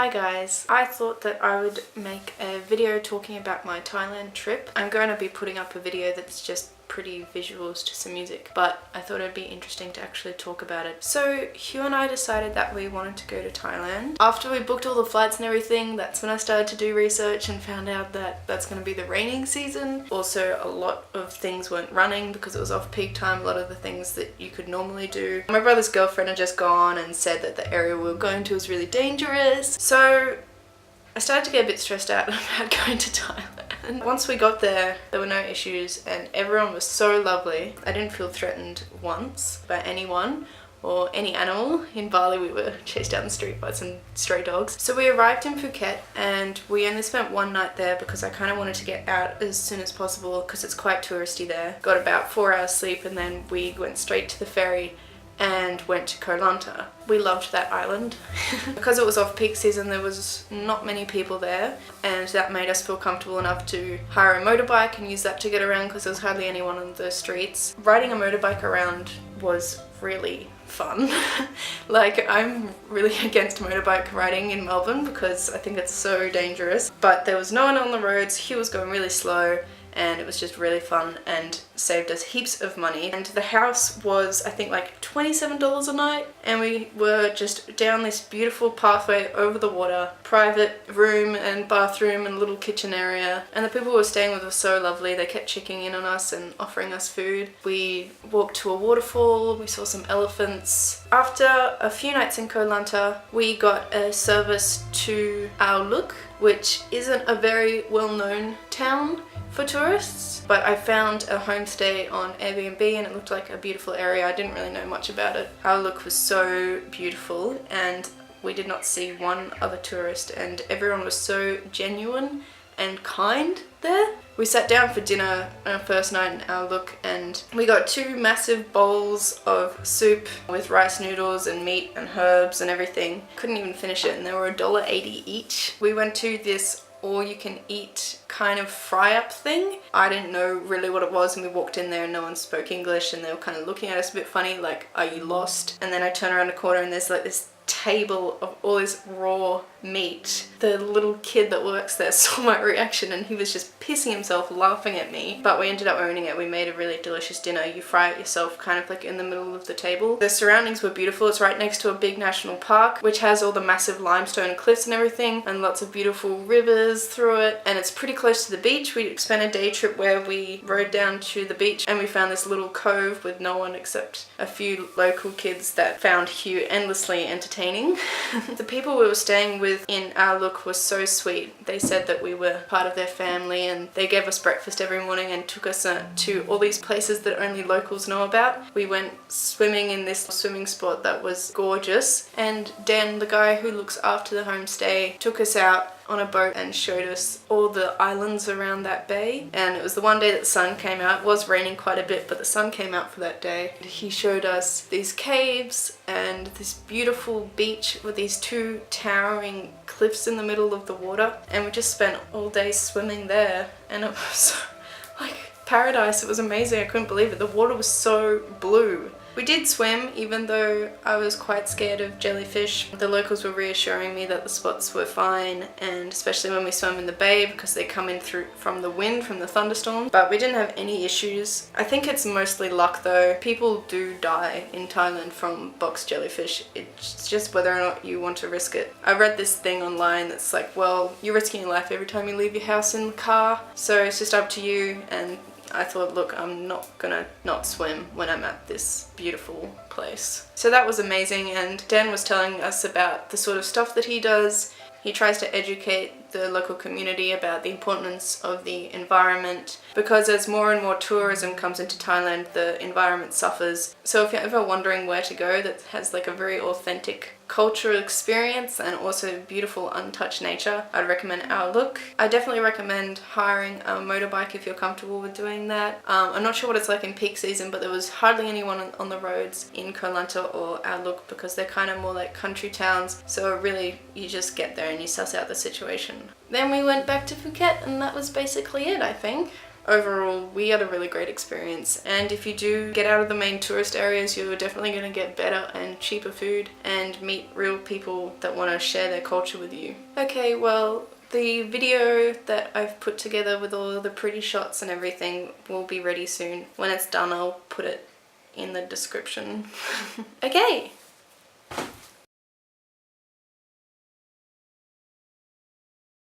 Hi guys, I thought that I would make a video talking about my Thailand trip. I'm going to be putting up a video that's just pretty visuals to some music, but I thought it'd be interesting to actually talk about it. So Hugh and I decided that we wanted to go to Thailand. After we booked all the flights and everything, that's when I started to do research and found out that that's going to be the raining season. Also, a lot of things weren't running because it was off peak time, a lot of the things that you could normally do. My brother's girlfriend had just gone and said that the area we were going to was really dangerous. So I started to get a bit stressed out about going to Thailand. And once we got there were no issues and everyone was so lovely. I didn't feel threatened once by anyone or any animal. In Bali we were chased down the street by some stray dogs. So we arrived in Phuket and we only spent one night there because I kind of wanted to get out as soon as possible because it's quite touristy there. Got about 4 hours sleep and then we went straight to the ferry and went to Koh Lanta. We loved that island. Because it was off peak season, there was not many people there, and that made us feel comfortable enough to hire a motorbike and use that to get around because there was hardly anyone on the streets. Riding a motorbike around was really fun. Like, I'm really against motorbike riding in Melbourne because I think it's so dangerous, but there was no one on the roads. He was going really slow and it was just really fun and saved us heaps of money. And the house was, I think, like $27 a night, and we were just down this beautiful pathway over the water, private room and bathroom and little kitchen area, and the people who were staying with were so lovely. They kept checking in on us and offering us food. We walked to a waterfall, we saw some elephants. After a few nights in Koh Lanta, we got a service to Ao Look, which isn't a very well-known town for tourists, but I found a homestay on Airbnb and it looked like a beautiful area. I didn't really know much about it. Our look was so beautiful and we did not see one other tourist and everyone was so genuine and kind there. We sat down for dinner on our first night in Our Look and we got 2 massive bowls of soup with rice noodles and meat and herbs and everything. Couldn't even finish it and they were $1.80 each. We went to this all-you-can-eat kind of fry-up thing. I didn't know really what it was and we walked in there and no one spoke English and they were kind of looking at us a bit funny, like, are you lost? And then I turn around the corner and there's like this table of all this raw meat. The little kid that works there saw my reaction and he was just pissing himself laughing at me, but we ended up owning it. We made a really delicious dinner. You fry it yourself kind of like in the middle of the table. The surroundings were beautiful. It's right next to a big national park which has all the massive limestone cliffs and everything and lots of beautiful rivers through it, and it's pretty close to the beach. We spent a day trip where we rode down to the beach and we found this little cove with no one except a few local kids that found Hugh endlessly entertaining. The people we were staying with in Our Look was so sweet. They said that we were part of their family and they gave us breakfast every morning and took us to all these places that only locals know about. We went swimming in this swimming spot that was gorgeous, and Dan, the guy who looks after the homestay, took us out on a boat and showed us all the islands around that bay. And it was the one day that the sun came out. It was raining quite a bit, but the sun came out for that day. He showed us these caves and this beautiful beach with these 2 towering cliffs in the middle of the water, and we just spent all day swimming there and it was like paradise. It was amazing. I couldn't believe it. The water was so blue. We did swim, even though I was quite scared of jellyfish. The locals were reassuring me that the spots were fine, and especially when we swam in the bay because they come in through from the wind, from the thunderstorm. But we didn't have any issues. I think it's mostly luck though. People do die in Thailand from box jellyfish. It's just whether or not you want to risk it. I read this thing online that's like, well, you're risking your life every time you leave your house in the car, so it's just up to you. And I thought, look, I'm not gonna not swim when I'm at this beautiful place. So that was amazing, and Dan was telling us about the sort of stuff that he does. He tries to educate the local community about the importance of the environment, because as more and more tourism comes into Thailand, the environment suffers. So if you're ever wondering where to go that has like a very authentic cultural experience and also beautiful untouched nature, I'd recommend Our Look. I definitely recommend hiring a motorbike if you're comfortable with doing that. I'm not sure what it's like in peak season, but there was hardly anyone on the roads in Koh Lanta or Our Look because they're kind of more like country towns, so really you just get there and you suss out the situation. Then we went back to Phuket and that was basically it, I think. overall we had a really great experience, and if you do get out of the main tourist areas, you're definitely going to get better and cheaper food and meet real people that want to share their culture with you. Okay, well, the video that I've put together with all the pretty shots and everything will be ready soon. When it's done, I'll put it in the description. Okay,